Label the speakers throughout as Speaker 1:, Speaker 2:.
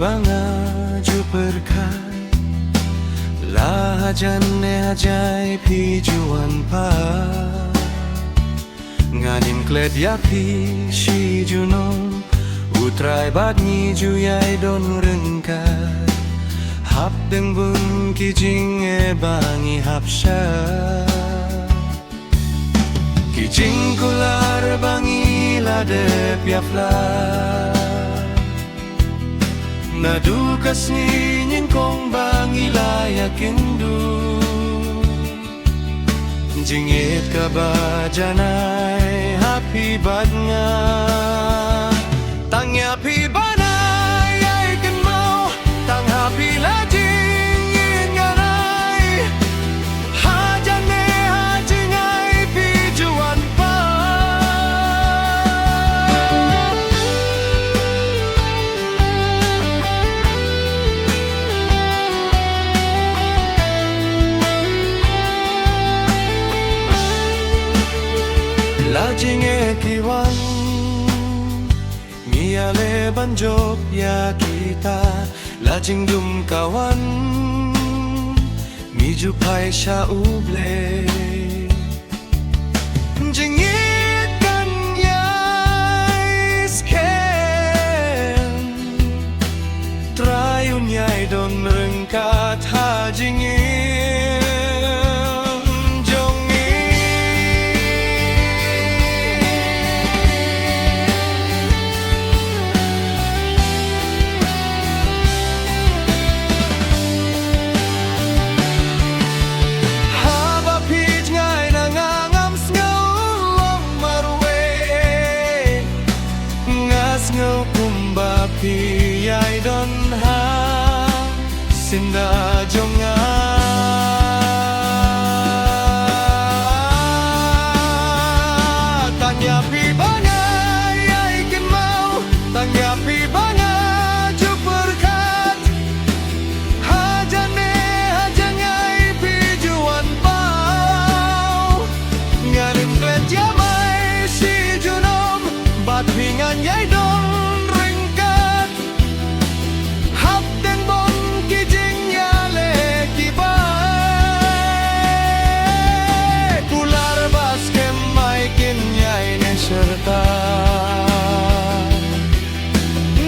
Speaker 1: banga ju berkat lahajan ne hajai pi juan pa nganim kled ya pi shi junom utrai bat ni ju yai don rengkat hap deng bun ki jing e bangi hap sha ki jing kular bangi la de piafla nadu kasni nying kong bangi la yakindu jingit ka ba janai happy bad nga tang happy banai ai kan mau tang happy la jing yin nganai ha jane ha jingai pi juan pa la jing e kiwan miale banjok ya kita la jing dum kawan mi ju pai sha uble jing it kan yai sken trayun yai don rengkat ha jing ngau kumba pi ai don ha sinda jonga tanya pi banga ai kin mau tanya pi banga ju berkat ha jane ha jangai pi juan pau ngarim klet ya mai si junom bat pingan yai don serta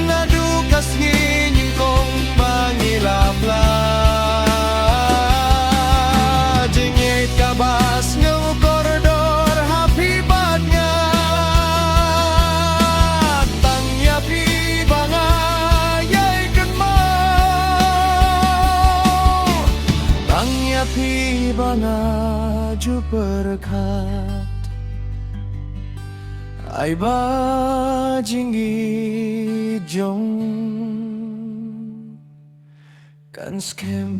Speaker 1: nadu kasni nying kong mangilap la jingit kabas ngau koridor happy bad nga tang yapi banga yai kan mau tang yapi banga ju berkat ai ba jingi jong kan skem